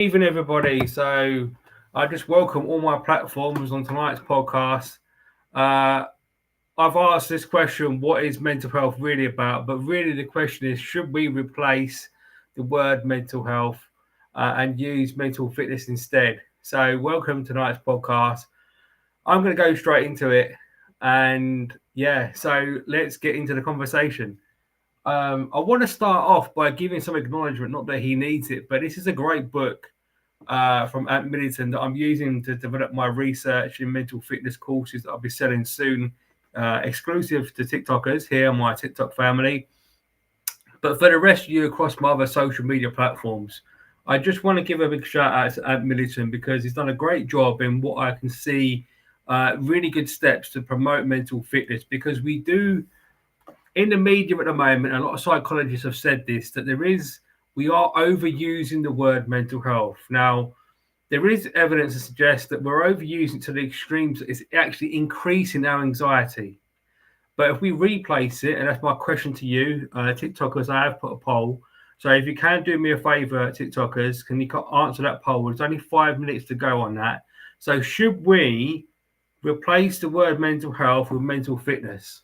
Evening, everybody. So I just welcome all my platforms on tonight's podcast. Uh, I've asked this question: what is mental health really about? But really, the question is: should we replace the word mental health and use mental fitness instead? So, welcome to tonight's podcast. I'm going to go straight into it, and yeah, so let's get into the conversation. I want to start off by giving some acknowledgement, not that he needs it, but this is a great book from Middleton that I'm using to develop my research in mental fitness courses that I'll be selling soon, exclusive to TikTokers here, my TikTok family. But for the rest of you across my other social media platforms, I just want to give a big shout out to Ant Middleton because he's done a great job in what I can see really good steps to promote mental fitness because we do in the media at the moment, a lot of psychologists have said this that we are overusing the word mental health. Now, there is evidence to suggest that we're overusing it to the extremes. It's actually increasing our anxiety. But if we replace it, and that's my question to you, TikTokers, I have put a poll. So if you can do me a favor, TikTokers, can you answer that poll? There's only 5 minutes to go on that. So should we replace the word mental health with mental fitness?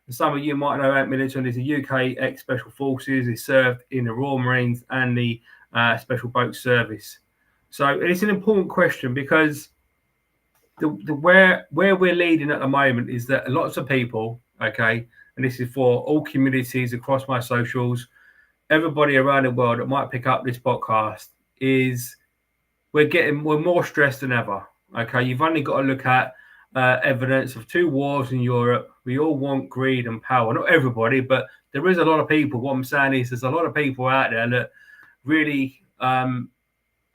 Some of you might know Ant Middleton is a UK ex-Special Forces. He served in the Royal Marines and the Special Boat Service. So it's an important question because the where we're leading at the moment is that lots of people, okay, and this is for all communities across my socials, everybody around the world that might pick up this podcast, is we're more stressed than ever. Okay, you've only got to look at evidence of two wars in Europe. We all want greed and power. Not everybody, but there is a lot of people. What I'm saying is, there's a lot of people out there that really are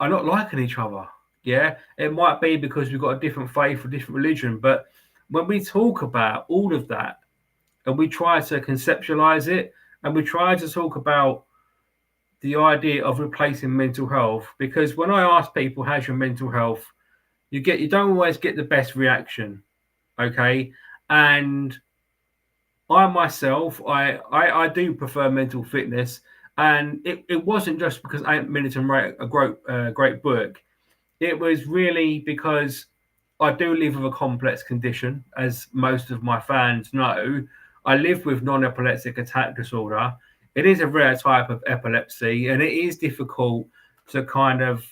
not liking each other. Yeah, it might be because we've got a different faith or different religion, but when we talk about all of that and we try to conceptualize it and we try to talk about the idea of replacing mental health, because when I ask people, how's your mental health? You don't always get the best reaction. Okay. And I myself, I do prefer mental fitness. And it wasn't just because Ant Middleton wrote a great book. It was really because I do live with a complex condition, as most of my fans know. I live with non-epileptic attack disorder. It is a rare type of epilepsy, and it is difficult to kind of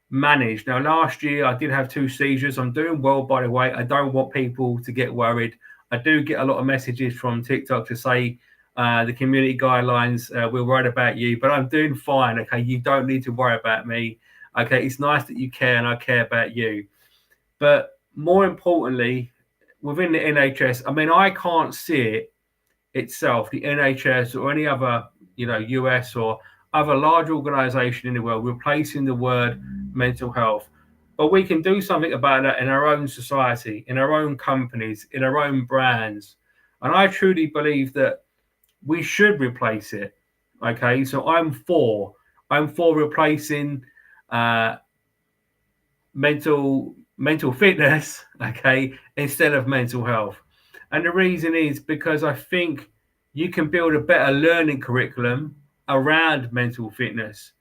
manage. Now, last year I did have two seizures. I'm doing well, by the way. I don't want people to get worried. I do get a lot of messages from TikTok to say the community guidelines, we're worried about you, but I'm doing fine. Okay, you don't need to worry about me. Okay, it's nice that you care, and I care about you. But more importantly, within the NHS, I mean, I can't see it itself, the NHS or any other, US or other large organization in the world replacing the word mental health. But we can do something about that in our own society, in our own companies, in our own brands. And I truly believe that we should replace it. Okay, so I'm for replacing uh, mental fitness, okay, instead of mental health. And the reason is because I think you can build a better learning curriculum around mental fitness.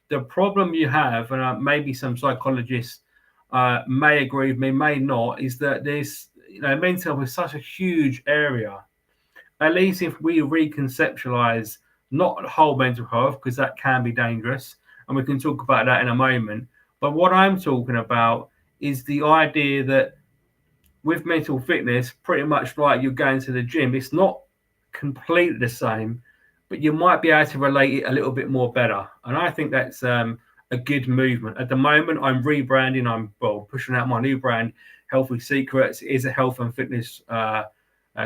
The problem you have, and maybe some psychologists may agree with me, may not, is that mental health is such a huge area. At least if we reconceptualize not whole mental health, because that can be dangerous, and we can talk about that in a moment. But what I'm talking about is the idea that with mental fitness, pretty much like you're going to the gym, it's not completely the same, but you might be able to relate it a little bit more better. And I think that's a good movement. At the moment, I'm rebranding. I'm pushing out my new brand, Healthy Secrets. It is a health and fitness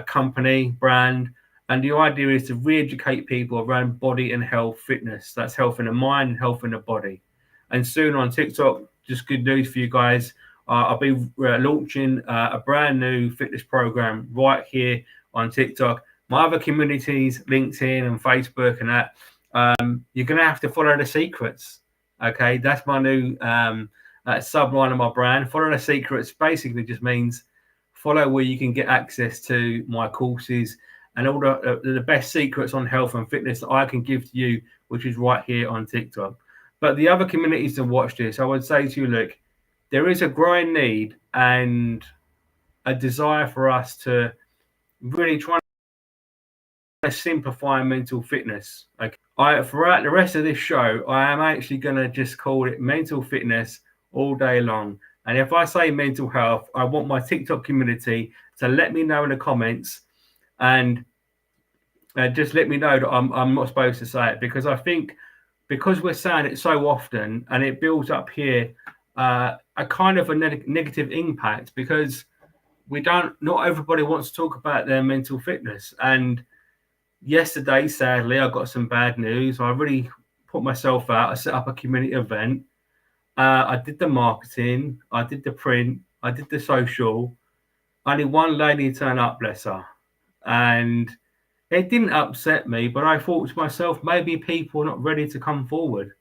company brand. And the idea is to re-educate people around body and health fitness. That's health in the mind and health in the body. And soon on TikTok, just good news for you guys. I'll be launching a brand new fitness program right here on TikTok. My other communities, LinkedIn and Facebook and that, you're going to have to follow the secrets. Okay, that's my new subline of my brand. Follow the secrets basically just means follow where you can get access to my courses and all the best secrets on health and fitness that I can give to you, which is right here on TikTok. But the other communities that watch this, I would say to you, look, there is a growing need and a desire for us to really try to simplify mental fitness. Okay, throughout the rest of this show, I am actually going to just call it mental fitness all day long. And if I say mental health, I want my TikTok community to let me know in the comments and just let me know that I'm not supposed to say it, because I think because we're saying it so often and it builds up here a kind of a negative impact, because not everybody wants to talk about their mental fitness. And yesterday, sadly, I got some bad news. I really put myself out. I set up a community event. I did the marketing, I did the print, I did the social. Only one lady turned up, bless her. And it didn't upset me, but I thought to myself, maybe people are not ready to come forward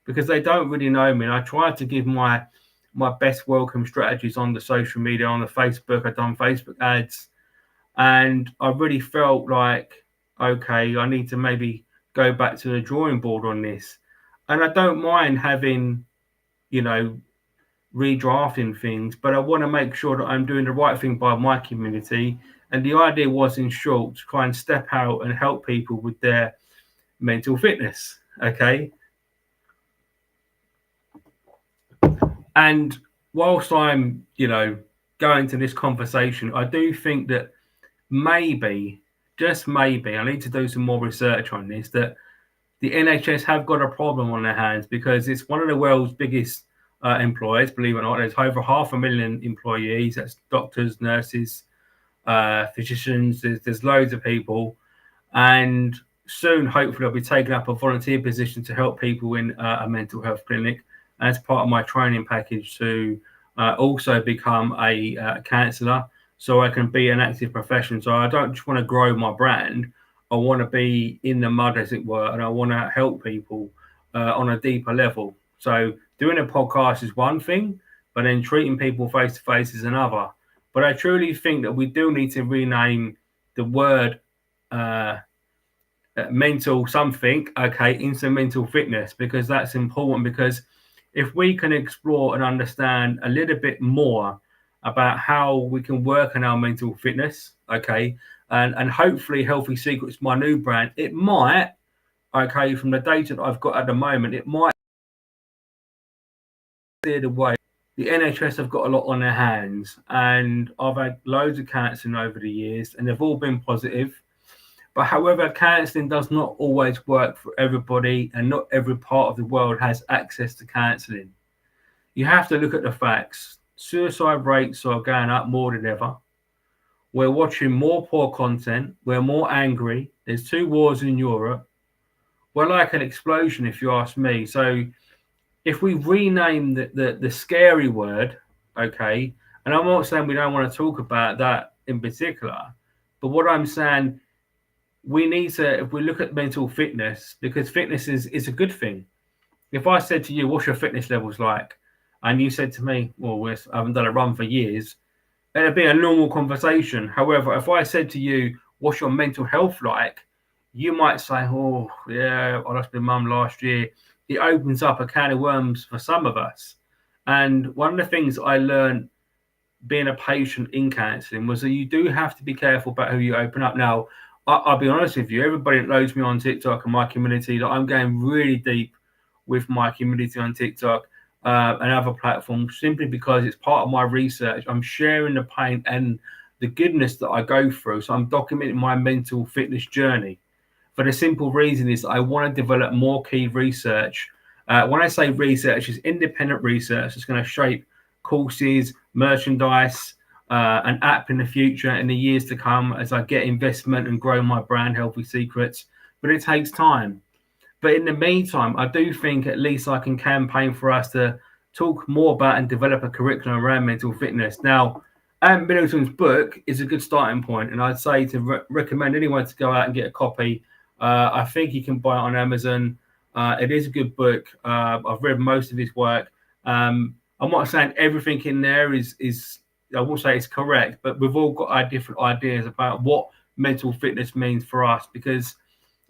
because they don't really know me. And I tried to give my best welcome strategies on the social media, on the Facebook. I've done Facebook ads, and I really felt like, okay, I need to maybe go back to the drawing board on this. And I don't mind having, you know, redrafting things, but I want to make sure that I'm doing the right thing by my community. And the idea was, in short, to try and step out and help people with their mental fitness. Okay. And whilst I'm, going to this conversation, I do think that maybe, just maybe, I need to do some more research on this, that the NHS have got a problem on their hands, because it's one of the world's biggest employers, believe it or not. There's over 500,000 employees. That's doctors, nurses, physicians. There's loads of people. And soon, hopefully, I'll be taking up a volunteer position to help people in a mental health clinic as part of my training package to also become a counsellor, so I can be an active profession. So I don't just want to grow my brand. I want to be in the mud, as it were, and I want to help people on a deeper level. So doing a podcast is one thing, but then treating people face to face is another. But I truly think that we do need to rename the word mental something, okay, into mental fitness, because that's important. Because if we can explore and understand a little bit more about how we can work on our mental fitness, okay, and hopefully Healthy Secrets, my new brand, it might, okay, from the data that I've got at the moment, it might clear the way. The NHS have got a lot on their hands, and I've had loads of counselling over the years, and they've all been positive. But however, counselling does not always work for everybody, and not every part of the world has access to counselling. You have to look at the facts. Suicide rates are going up more than ever. We're watching more poor content. We're more angry. There's 2 wars in Europe. We're like an explosion, if you ask me. So if we rename the scary word, okay, and I'm not saying we don't want to talk about that in particular, but what I'm saying, we need to, if we look at mental fitness, because fitness is a good thing. If I said to you, what's your fitness levels like? And you said to me, well, I haven't done a run for years, it'd be a normal conversation. However, if I said to you, what's your mental health like? You might say, oh, yeah, I lost my mum last year. It opens up a can of worms for some of us. And one of the things I learned being a patient in counselling was that you do have to be careful about who you open up. Now, I'll be honest with you, everybody that knows me on TikTok and my community, that I'm going really deep with my community on TikTok and other platforms, simply because it's part of my research. I'm sharing the pain and the goodness that I go through. So I'm documenting my mental fitness journey. For the simple reason is I want to develop more key research. When I say research, it's independent research. It's going to shape courses, merchandise, an app in the future, in the years to come, as I get investment and grow my brand, Healthy Secrets. But it takes time. But in the meantime, I do think at least I can campaign for us to talk more about and develop a curriculum around mental fitness. Now, Ant Middleton's book is a good starting point, and I'd say to recommend anyone to go out and get a copy. I think you can buy it on Amazon. It is a good book. I've read most of his work. I'm not saying everything in there is I won't say it's correct, but we've all got our different ideas about what mental fitness means for us. Because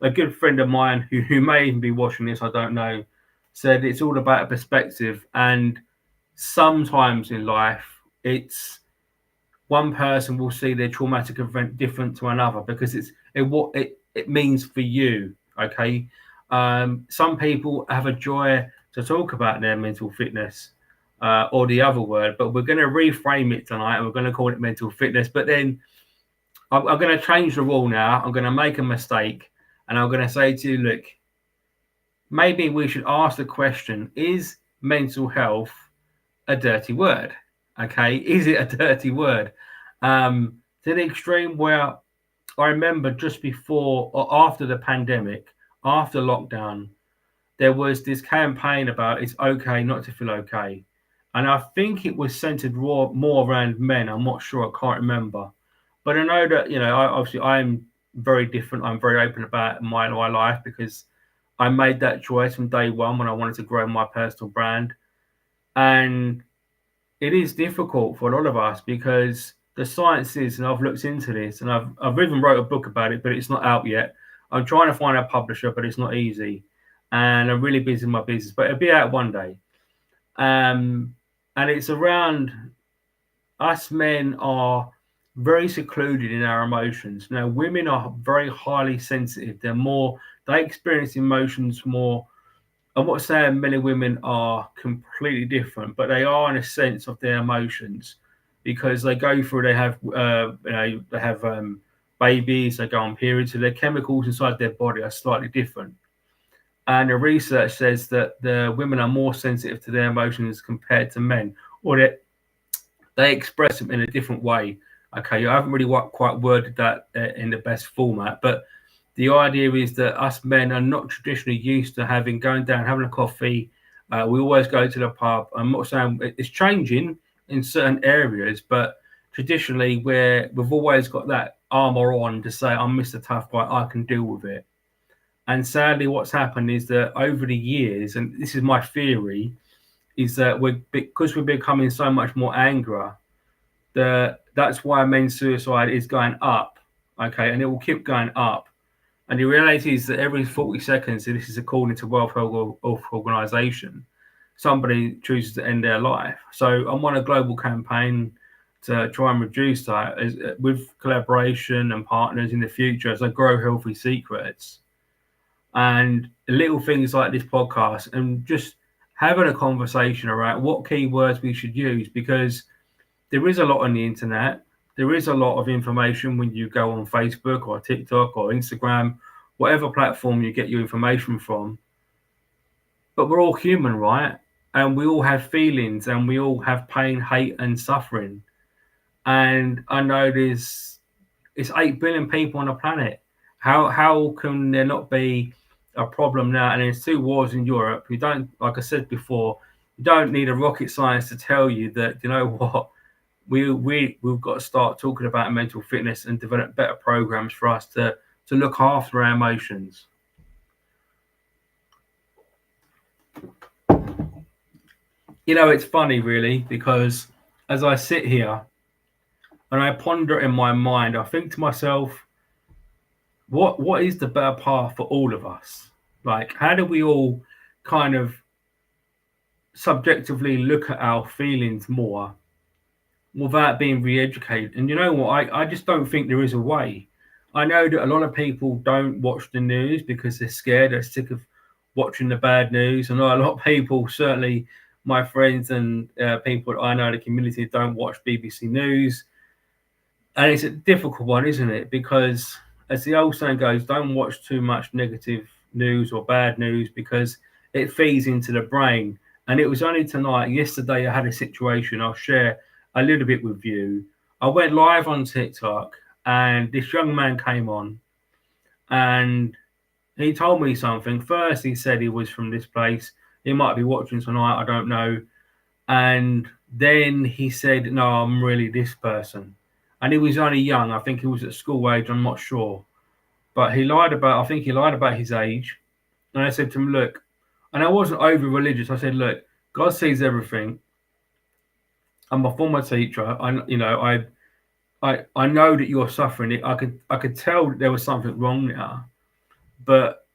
a good friend of mine who may even be watching this, I don't know, said it's all about perspective, and sometimes in life, it's one person will see their traumatic event different to another because what it means for you. Okay, some people have a joy to talk about their mental fitness, or the other word, but we're going to reframe it tonight and we're going to call it mental fitness. But then I'm going to change the rule now. I'm going to make a mistake, and I'm going to say to you, look, maybe we should ask the question: is mental health a dirty word? Okay, is it a dirty word? To the extreme where I remember just before or after the pandemic, after lockdown, there was this campaign about it's okay not to feel okay. And I think it was centered more around men. I'm not sure, I can't remember. But I know that, obviously I'm very different. I'm very open about my life because I made that choice from day one when I wanted to grow my personal brand. And it is difficult for a lot of us because the science is, and I've looked into this, and I've even wrote a book about it, but it's not out yet. I'm trying to find a publisher, but it's not easy, and I'm really busy in my business, but it'll be out one day. And it's around us men are very secluded in our emotions. Now, women are very highly sensitive. They experience emotions more. I'm not saying men and women are completely different, but they are in a sense of their emotions because they go through. They have, they have babies. They go on periods, so their chemicals inside their body are slightly different. And the research says that the women are more sensitive to their emotions compared to men, or that they express them in a different way. Okay, I haven't really quite worded that in the best format, but the idea is that us men are not traditionally used to going down, having a coffee. We always go to the pub. I'm not saying it's changing in certain areas, but traditionally we've always got that armor on to say, I'm Mr. Tough Guy, I can deal with it. And sadly, what's happened is that over the years, and this is my theory, is that because we're becoming so much more angrier, that's why men's suicide is going up. Okay, and it will keep going up. And the reality is that every 40 seconds, and this is according to World Health Organization, somebody chooses to end their life. So I'm on a global campaign to try and reduce that with collaboration and partners in the future as I grow Healthy Secrets. And little things like this podcast and just having a conversation around what keywords we should use, because there is a lot on the internet. There is a lot of information when you go on Facebook or TikTok or Instagram, whatever platform you get your information from. But we're all human, right? And we all have feelings and we all have pain, hate, and suffering. And I know it's 8 billion people on the planet. How can there not be a problem now? And there's 2 wars in Europe. You don't, like I said before, you don't need a rocket science to tell you that, you know what, we've got to start talking about mental fitness and develop better programs for us to look after our emotions. It's funny really, because as I sit here and I ponder in my mind, I think to myself, what is the better path for all of us? Like, how do we all kind of subjectively look at our feelings more without being re-educated? And you know what? I just don't think there is a way. I know that a lot of people don't watch the news because they're scared. They're sick of watching the bad news. I know a lot of people, certainly my friends and people that I know in the community, don't watch BBC News. And it's a difficult one, isn't it? Because as the old saying goes, don't watch too much negative news or bad news because it feeds into the brain. And it was only yesterday, I had a situation I'll share a little bit with you. I went live on TikTok and this young man came on and he told me something. First, he said he was from this place. He might be watching tonight, I don't know. And then he said, no, I'm really this person. And he was only young. I think he was at school age. I'm not sure. But I think he lied about his age. And I said to him, look, and I wasn't over religious. I said, look, God sees everything. I'm a former teacher. I know that you're suffering. I could tell that there was something wrong now. But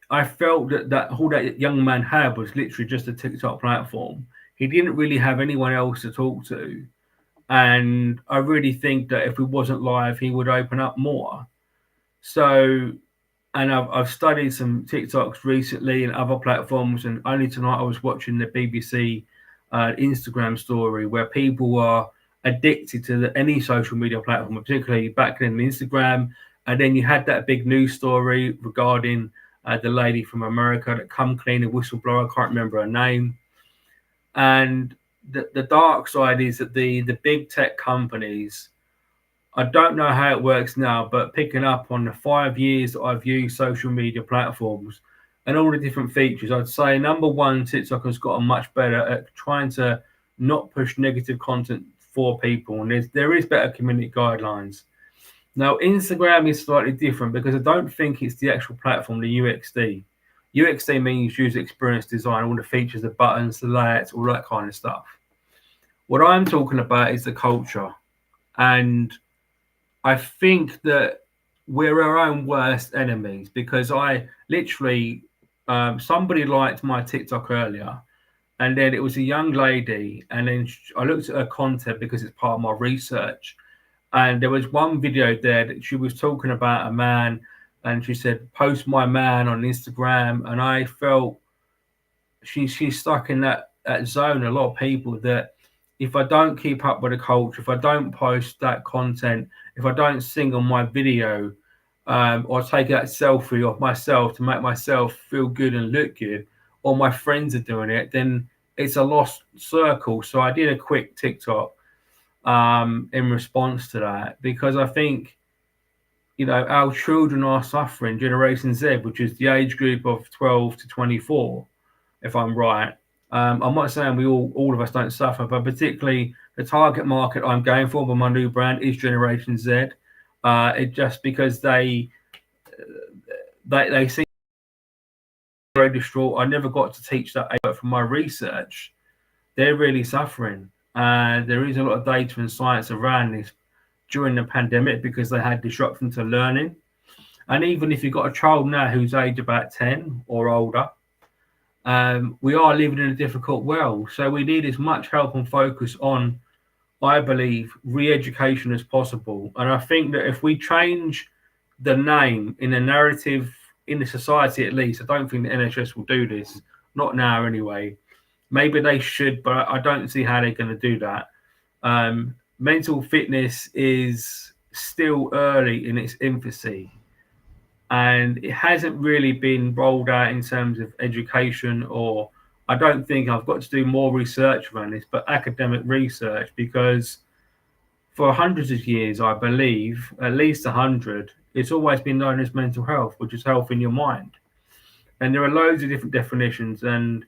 I felt that all that young man had was literally just a TikTok platform. He didn't really have anyone else to talk to. And I really think that if we wasn't live, he would open up more. So, and I've studied some TikToks recently and other platforms, and only tonight I was watching the BBC Instagram story where people are addicted to any social media platform, particularly back then Instagram. And then you had that big news story regarding the lady from America that come clean, a whistleblower. I can't remember her name. And the dark side is that the big tech companies, I don't know how it works now, but picking up on the 5 years that I've used social media platforms and all the different features, I'd say number one, TikTok has gotten much better at trying to not push negative content for people, and there is better community guidelines. Now, Instagram is slightly different because I don't think it's the actual platform, the UXD. UXD means user experience design, all the features, the buttons, the layouts, all that kind of stuff. What I'm talking about is the culture. And I think that we're our own worst enemies because I literally, somebody liked my TikTok earlier, and then it was a young lady, and then I looked at her content because it's part of my research, and there was one video there that she was talking about a man, and she said, "Post my man on Instagram," and I felt she's stuck in that zone. A lot of people that if I don't keep up with the culture, if I don't post that content, if I don't sing on my video, or take that selfie of myself to make myself feel good and look good, or my friends are doing it, then it's a lost circle. So I did a quick TikTok in response to that because I think our children are suffering. Generation Z, which is the age group of 12 to 24, if I'm right. I'm not saying we all of us don't suffer, but particularly the target market I'm going for with my new brand is Generation Z. It just because they seem very distraught. I never got to teach that, but from my research, they're really suffering. There is a lot of data and science around this during the pandemic because they had disruption to learning. And even if you've got a child now who's aged about 10 or older, we are living in a difficult world. So we need as much help and focus on, I believe, re-education as possible. And I think that if we change the name in the narrative in the society, at least, I don't think the NHS will do this. Not now, anyway. Maybe they should, but I don't see how they're going to do that. Mental fitness is still early in its infancy, and it hasn't really been rolled out in terms of education, or I don't think I've got to do more research around this, but academic research, because for hundreds of years, I believe, at least 100, it's always been known as mental health, which is health in your mind. And there are loads of different definitions. And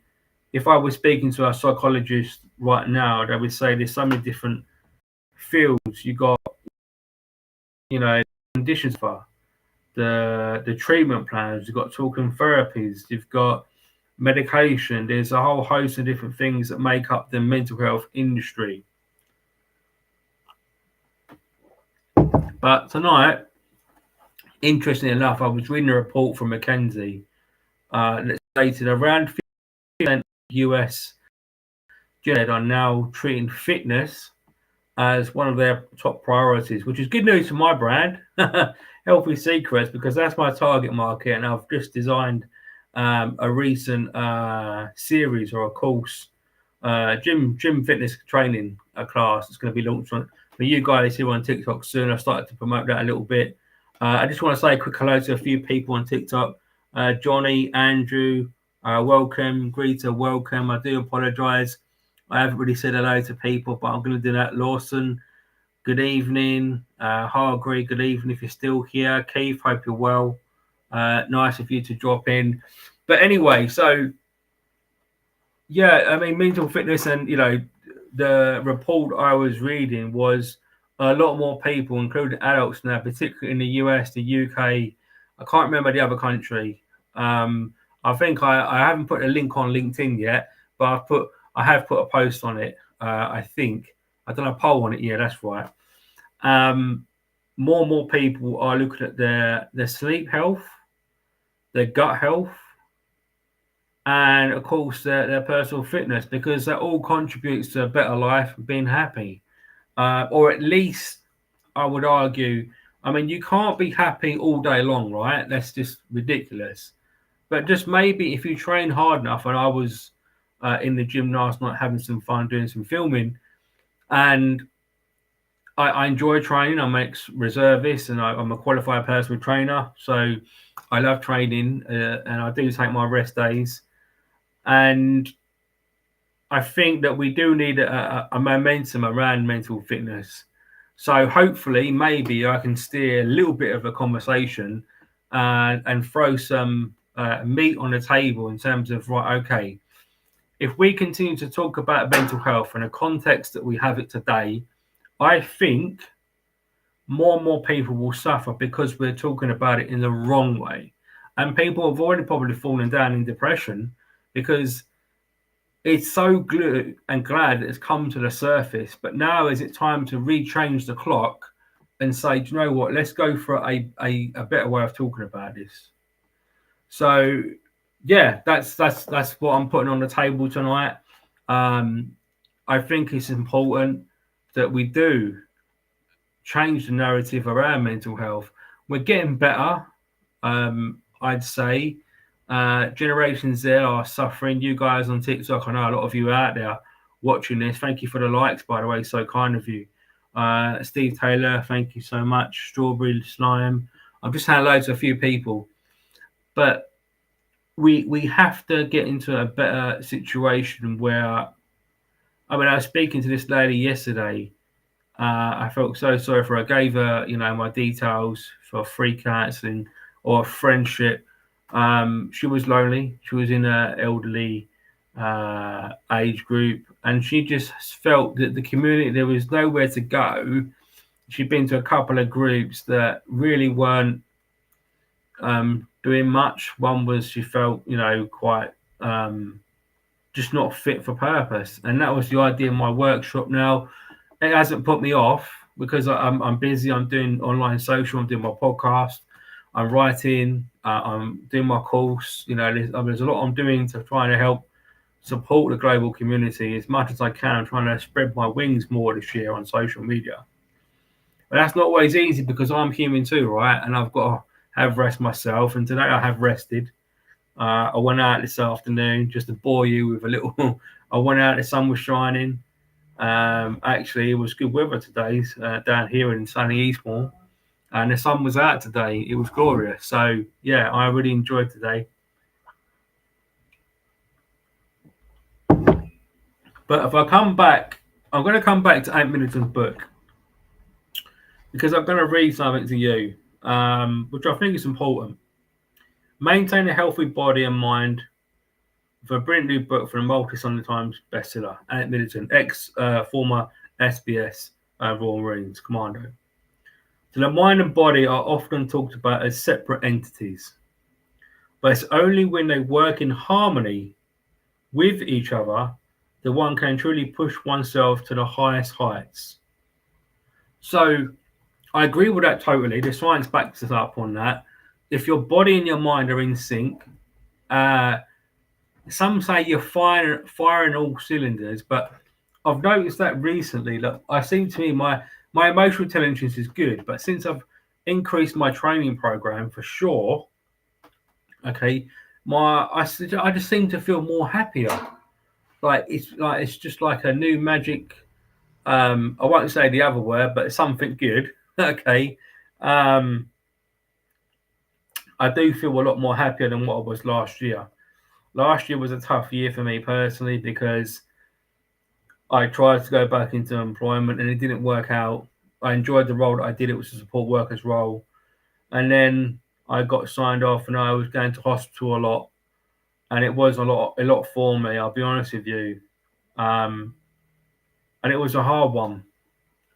if I was speaking to a psychologist right now, they would say there's so many different fields. You got, conditions for the treatment plans, you've got talking therapies, you've got medication. There's a whole host of different things that make up the mental health industry. But tonight, interestingly enough, I was reading a report from McKinsey that stated around 50% of US are now treating fitness as one of their top priorities, which is good news for my brand, Healthy Secrets, because that's my target market. And I've just designed a recent series or a course, gym fitness training class that's going to be launched for you guys here on TikTok soon. I started to promote that a little bit. I just want to say a quick hello to a few people on TikTok. Johnny, Andrew, welcome. Greta, welcome. I do apologize. I haven't really said hello to people, but I'm going to do that. Lawson, good evening. Hargreave, good evening if you're still here. Keith, hope you're well. Nice of you to drop in. But anyway, so yeah, I mean, mental fitness, and the report I was reading was a lot more people, including adults now, particularly in the US, the UK. I can't remember the other country. I think I haven't put a link on LinkedIn yet, but I have put a post on it. I think I've done a poll on it. Yeah, that's right. More and more people are looking at their sleep health, their gut health, and of course their personal fitness, because that all contributes to a better life and being happy. Or at least I would argue, I mean, you can't be happy all day long, right? That's just ridiculous. But just maybe if you train hard enough, and I was in the gym last night having some fun doing some filming, and I enjoy training. I'm ex reservist and I'm a qualified personal trainer. So I love training and I do take my rest days. And I think that we do need a momentum around mental fitness. So hopefully, maybe I can steer a little bit of a conversation and throw some meat on the table in terms of, right, okay, if we continue to talk about mental health in a context that we have it today, I think more and more people will suffer because we're talking about it in the wrong way. And people have already probably fallen down in depression because it's so good and glad that it's come to the surface. But now is it time to rechange the clock and say, do you know what? Let's go for a better way of talking about this. So yeah, that's what I'm putting on the table tonight. I think it's important that we do change the narrative around mental health. We're getting better, I'd say. Generations there are suffering. You guys on TikTok, I know a lot of you out there watching this. Thank you for the likes, by the way, so kind of you. Steve Taylor, thank you so much. Strawberry Slime. I've just had loads of a few people, but we have to get into a better situation where, I mean, I was speaking to this lady yesterday. I felt so sorry for her. I gave her, my details for free counselling or friendship. She was lonely. She was in an elderly age group, and she just felt that the community, there was nowhere to go. She'd been to a couple of groups that really weren't doing much. One was she felt, quite just not fit for purpose, and that was the idea of my workshop. Now, it hasn't put me off because I'm busy. I'm doing online social. I'm doing my podcast. I'm writing. I'm doing my course. There's a lot I'm doing to try and help support the global community as much as I can. I'm trying to spread my wings more this year on social media. But that's not always easy because I'm human too, right? And I've got to have rest myself. And today I have rested. I went out this afternoon just to bore you with a little. I went out. The sun was shining. Actually, it was good weather today down here in sunny Eastbourne, and the sun was out today. It was glorious. So yeah, I really enjoyed today. But if I come back, I'm going to come back to Ant Middleton's book because I'm going to read something to you, which I think is important. Maintain a healthy body and mind. For a brand new book from a multi-Sunday Times bestseller, Ant Middleton, former SBS Royal Marines Commando. So the mind and body are often talked about as separate entities, but it's only when they work in harmony with each other that one can truly push oneself to the highest heights. So I agree with that totally. The science backs us up on that. If your body and your mind are in sync, some say you're firing all cylinders, but I've noticed that recently. Look, I seem to me my emotional intelligence is good, but since I've increased my training program for sure, okay, I just seem to feel more happier. It's just like a new magic. I won't say the other word, but it's something good. Okay. I do feel a lot more happier than what I was last year. Last year was a tough year for me personally because I tried to go back into employment and it didn't work out. I enjoyed the role that I did. It was a support worker's role. And then I got signed off and I was going to hospital a lot. And it was a lot for me, I'll be honest with you. And it was a hard one.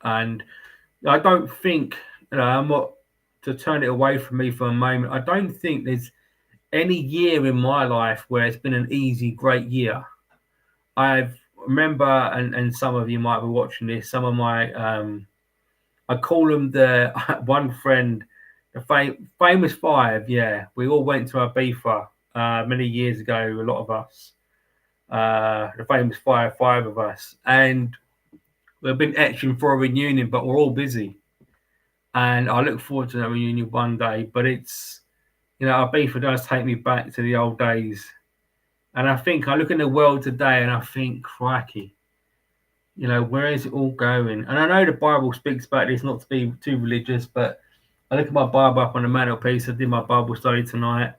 And I don't think, I'm not to turn it away from me for a moment. I don't think there's any year in my life where it's been an easy, great year. I remember, and some of you might be watching this, some of my, I call them the one friend, the famous five. Yeah, we all went to Ibiza many years ago. A lot of us, the famous five of us, and we've been etching for a reunion, but we're all busy. And I look forward to that reunion one day. But it's, Ibiza does take me back to the old days. And I think I look in the world today and I think, crikey, where is it all going? And I know the Bible speaks about this, not to be too religious, but I look at my Bible up on the mantelpiece. I did my Bible study tonight.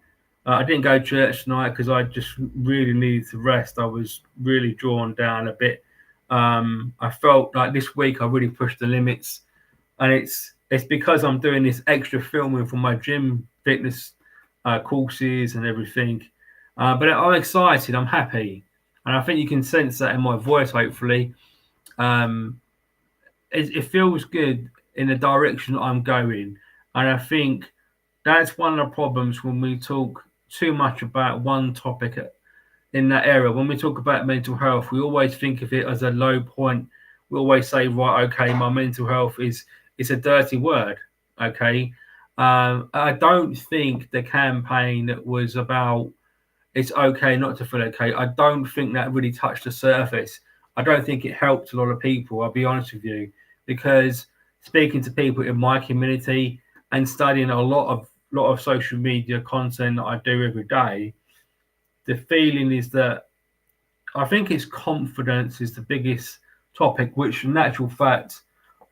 I didn't go to church tonight because I just really needed to rest. I was really drawn down a bit. I felt like this week I really pushed the limits, and it's because I'm doing this extra filming for my gym fitness courses and everything. But I'm excited. I'm happy, and I think you can sense that in my voice. Hopefully, it feels good in the direction I'm going, and I think that's one of the problems when we talk too much about one topic in that area. When we talk about mental health, we always think of it as a low point. We always say, right, okay, my mental health is a dirty word. Okay. I don't think the campaign that was about it's okay not to feel okay, I don't think that really touched the surface. I don't think it helped a lot of people, I'll be honest with you, because speaking to people in my community and studying a lot of social media content that I do every day, the feeling is that I think it's confidence is the biggest topic, which in actual fact,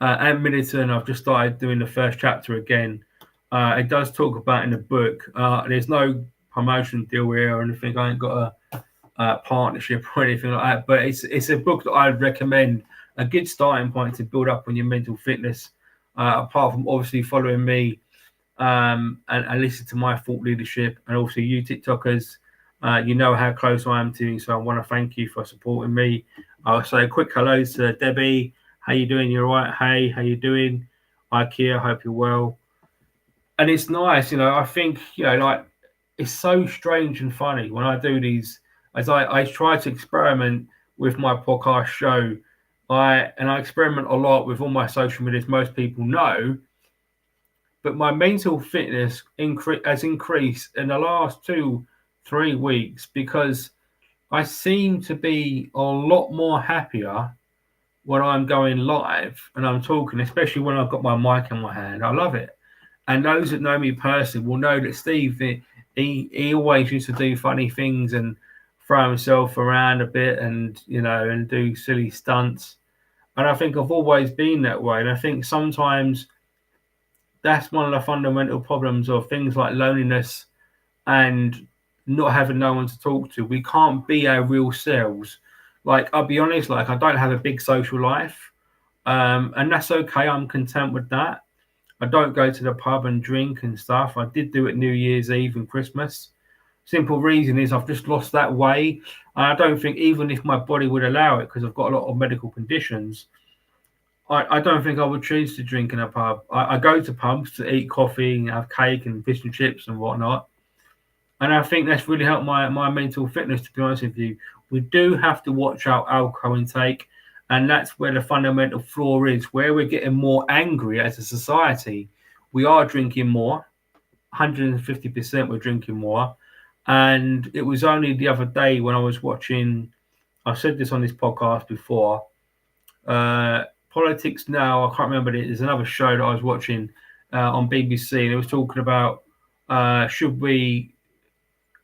at Middleton, I've just started doing the first chapter again. It does talk about in the book. There's no promotion deal here or anything. I ain't got a partnership or anything like that. But it's a book that I'd recommend, a good starting point to build up on your mental fitness. Apart from obviously following me and listen to my thought leadership, and also you TikTokers. You know how close I am to you, so I want to thank you for supporting me. I'll say a quick hello to Debbie. How you doing? You all right? Hey, how you doing? IKEA, hope you're well. And it's nice, I think, like, it's so strange and funny when I do these, as I try to experiment with my podcast show. I experiment a lot with all my social medias, most people know, but my mental fitness has increased in the last 2-3 weeks because I seem to be a lot more happier when I'm going live and I'm talking, especially when I've got my mic in my hand. I love it. And those that know me personally will know that Steve, he always used to do funny things and throw himself around a bit and, and do silly stunts. And I think I've always been that way. And I think sometimes that's one of the fundamental problems of things like loneliness and not having no one to talk to. We can't be our real selves. Like, I'll be honest, like, I don't have a big social life. And that's okay. I'm content with that. I don't go to the pub and drink and stuff. I did do it New Year's Eve and Christmas. Simple reason is I've just lost that way. And I don't think even if my body would allow it, because I've got a lot of medical conditions, I don't think I would choose to drink in a pub. I go to pubs to eat coffee and have cake and fish and chips and whatnot. And I think that's really helped my mental fitness, to be honest with you. We do have to watch our alcohol intake. And that's where the fundamental flaw is, where we're getting more angry as a society. We are drinking more, 150% we're drinking more. And it was only the other day when I was watching, I've said this on this podcast before, Politics Now, I can't remember it. There's another show that I was watching on BBC, and it was talking about should we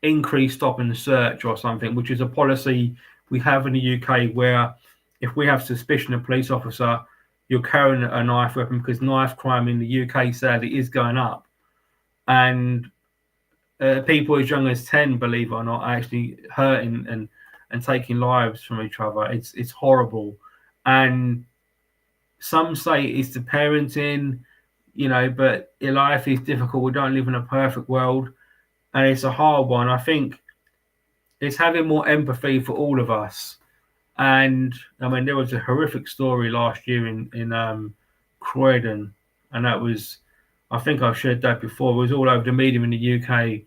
increase stop and search or something, which is a policy we have in the UK where if we have suspicion of a police officer, you're carrying a knife weapon, because knife crime in the UK sadly is going up. And people as young as 10, believe it or not, are actually hurting and taking lives from each other. It's horrible. And some say it's the parenting, but your life is difficult. We don't live in a perfect world. And it's a hard one. I think it's having more empathy for all of us. And I mean, there was a horrific story last year in Croydon, and that was, I think I've shared that before. It was all over the media in the UK.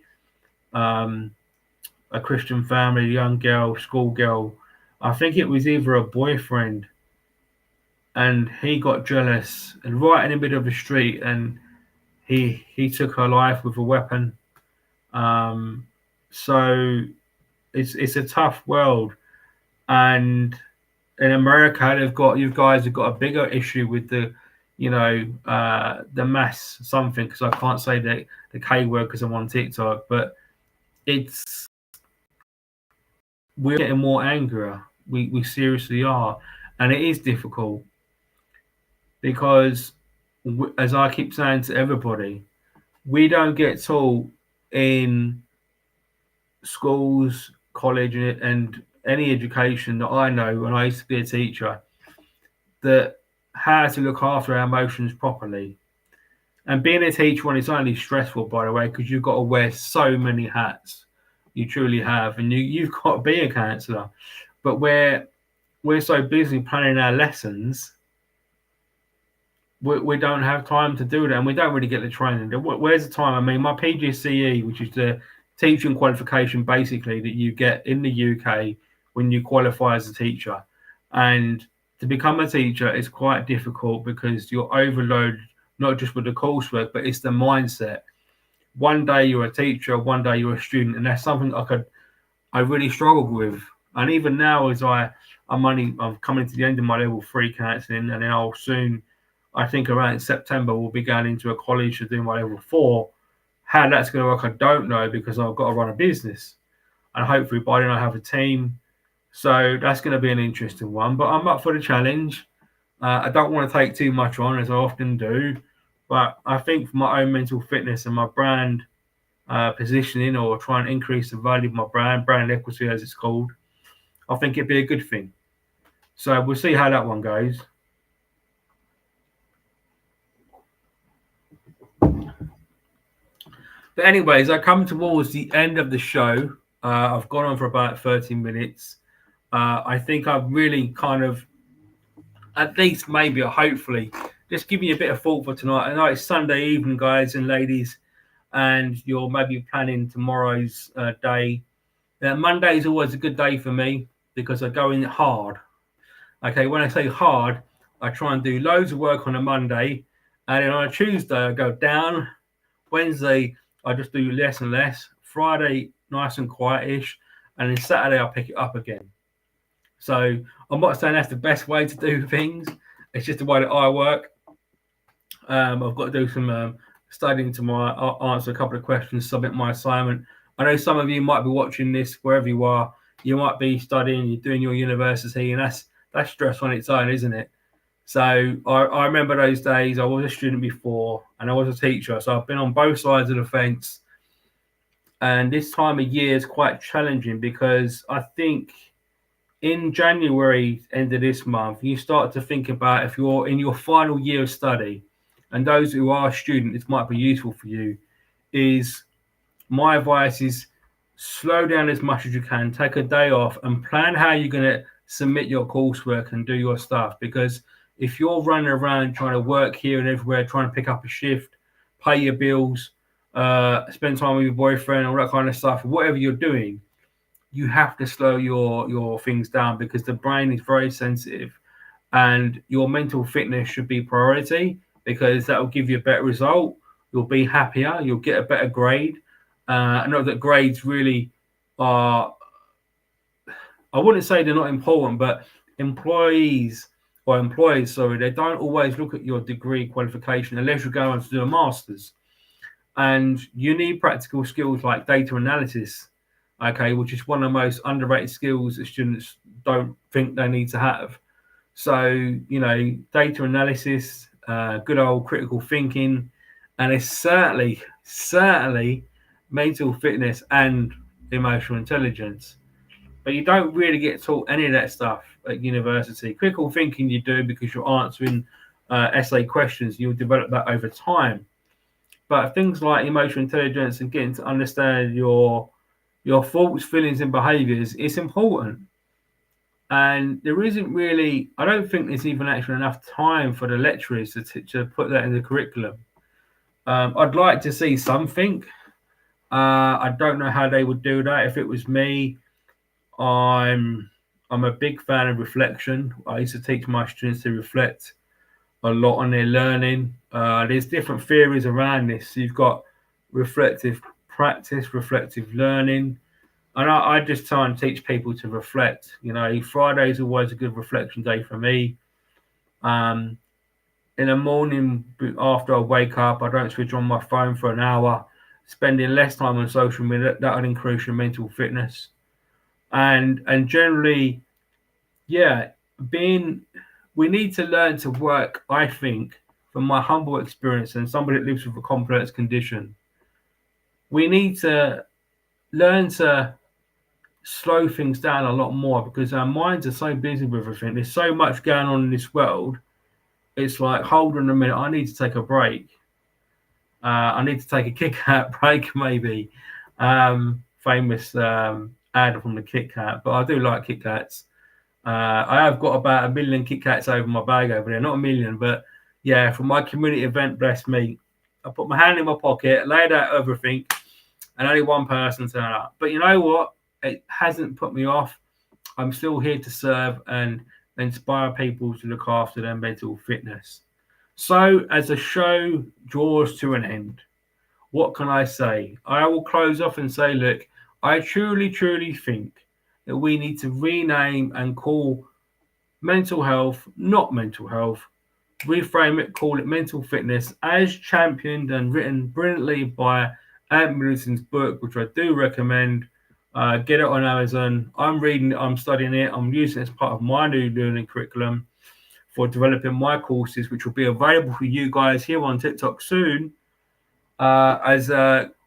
A Christian family, a young girl, schoolgirl. I think it was either a boyfriend, and he got jealous, and right in the middle of the street, and he took her life with a weapon. So it's a tough world, and in America, you guys have got a bigger issue with the mass something, because I can't say the K word because I'm on TikTok, but it's we're getting more angrier. We seriously are, and it is difficult because, as I keep saying to everybody, we don't get taught in schools, college, and any education that I know when I used to be a teacher, that how to look after our emotions properly. And being a teacher, when it's only stressful, by the way, because you've got to wear so many hats. You truly have, and you've got to be a counsellor. But we're so busy planning our lessons, we don't have time to do that, and we don't really get the training. Where's the time? I mean, my PGCE, which is the teaching qualification basically that you get in the UK when you qualify as a teacher, and to become a teacher is quite difficult because you're overloaded not just with the coursework, but it's the mindset. One day you're a teacher, one day you're a student, and that's something I really struggled with. And even now, as I'm coming to the end of my level 3 counselling, and then I'll soon, I think around September, we'll be going into a college to do my level 4. How that's going to work, I don't know, because I've got to run a business, and hopefully by then I have a team. So that's going to be an interesting one. But I'm up for the challenge. I don't want to take too much on, as I often do, but I think for my own mental fitness and my brand positioning, or try and increase the value of my brand equity as it's called, I think it'd be a good thing. So we'll see how that one goes. But anyways, I come towards the end of the show. I've gone on for about 30 minutes. I think I've really kind of, at least maybe or hopefully, just give you a bit of thought for tonight. I know it's Sunday evening, guys and ladies, and you're maybe planning tomorrow's day. Monday is always a good day for me because I go in hard. Okay, when I say hard, I try and do loads of work on a Monday, and then on a Tuesday I go down. Wednesday I just do less and less. Friday nice and quietish, and then Saturday I pick it up again. So I'm not saying that's the best way to do things. It's just the way that I work. I've got to do some studying tomorrow, answer a couple of questions, submit my assignment. I know some of you might be watching this wherever you are. You might be studying, you're doing your university, and that's stress on its own, isn't it? So I remember those days. I was a student before, and I was a teacher, so I've been on both sides of the fence. And this time of year is quite challenging because I think in January, end of this month, you start to think about, if you're in your final year of study, and those who are students, this might be useful for you, is my advice is slow down as much as you can, take a day off, and plan how you're going to submit your coursework and do your stuff. Because if you're running around trying to work here and everywhere, trying to pick up a shift, pay your bills, spend time with your boyfriend, all that kind of stuff, whatever you're doing, you have to slow your things down, because the brain is very sensitive, and your mental fitness should be priority, because that will give you a better result. You'll be happier. You'll get a better grade. I know that grades really are, I wouldn't say they're not important, but employers, they don't always look at your degree qualification unless you're going to do a master's. And you need practical skills like data analysis, okay, which is one of the most underrated skills that students don't think they need to have. So, data analysis, good old critical thinking, and it's certainly mental fitness and emotional intelligence. But you don't really get taught any of that stuff at university. Critical thinking you do because you're answering essay questions. You'll develop that over time. But things like emotional intelligence and getting to understand your thoughts, feelings, and behaviours, it's important. And there isn't really, I don't think there's even actually enough time for the lecturers to put that in the curriculum. I'd like to see something. I don't know how they would do that. If it was me, I'm a big fan of reflection. I used to teach my students to reflect a lot on their learning. There's different theories around this. You've got reflective practice, reflective learning. And I just try and teach people to reflect. Friday is always a good reflection day for me. In the morning after I wake up, I don't switch on my phone for an hour. Spending less time on social media, that'll increase your mental fitness. And generally, yeah, we need to learn to work, I think, from my humble experience and somebody that lives with a complex condition. We need to learn to slow things down a lot more because our minds are so busy with everything. There's so much going on in this world. It's like, hold on a minute, I need to take a break. I need to take a Kit Kat break, maybe. Famous ad from the Kit Kat, but I do like Kit Kats. I have got about 1 million Kit Kats over my bag over there. Not a million, but yeah, from my community event, bless me. I put my hand in my pocket, laid out everything, and only one person turned up. But you know what? It hasn't put me off. I'm still here to serve and inspire people to look after their mental fitness. So, as the show draws to an end, what can I say? I will close off and say, look, I truly, truly think that we need to rename and call mental health not mental health, reframe it, call it mental fitness, as championed and written brilliantly by Middleton's book, which I do recommend. Get it on Amazon. I'm reading it, I'm studying it, I'm using it as part of my new learning curriculum for developing my courses, which will be available for you guys here on TikTok soon. As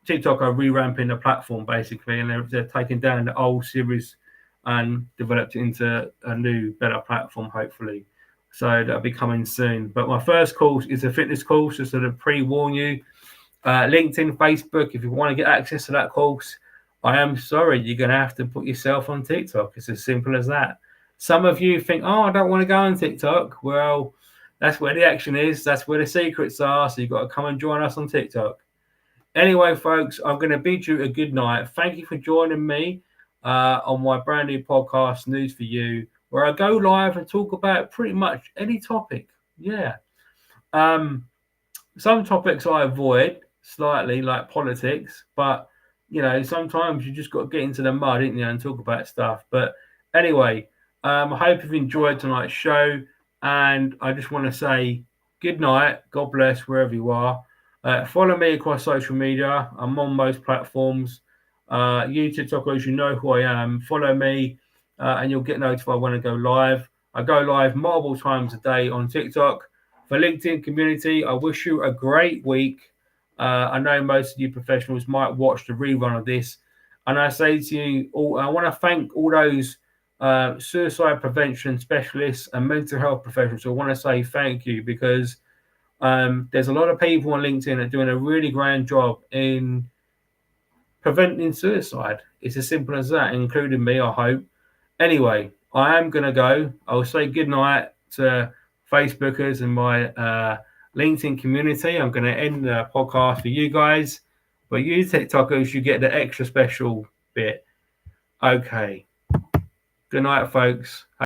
TikTok are revamping the platform basically, and they're taking down the old series and developed it into a new, better platform, hopefully. So that'll be coming soon. But my first course is a fitness course, just to pre-warn you. LinkedIn, Facebook, if you want to get access to that course, I am sorry, you're going to have to put yourself on TikTok. It's as simple as that. Some of you think, oh, I don't want to go on TikTok. Well, that's where the action is. That's where the secrets are. So you've got to come and join us on TikTok. Anyway, folks, I'm going to bid you a good night. Thank you for joining me on my brand new podcast, News for You, where I go live and talk about pretty much any topic. Yeah. Some topics I avoid slightly, like politics, but sometimes you just got to get into the mud, ain't you, and talk about stuff. But anyway, I hope you've enjoyed tonight's show, and I just want to say good night. God bless wherever you are. Follow me across social media. I'm on most platforms. You TikTokers, you know who I am. Follow me, and you'll get notified when I go live. I go live multiple times a day on TikTok. For LinkedIn community, I wish you a great week. I know most of you professionals might watch the rerun of this. And I say to you all, I want to thank all those suicide prevention specialists and mental health professionals. So I want to say thank you because there's a lot of people on LinkedIn that are doing a really grand job in preventing suicide. It's as simple as that, including me, I hope. Anyway, I am going to go. I'll say good night to Facebookers and my LinkedIn community. I'm going to end the podcast for you guys. But you TikTokers, you get the extra special bit. Okay. Good night, folks.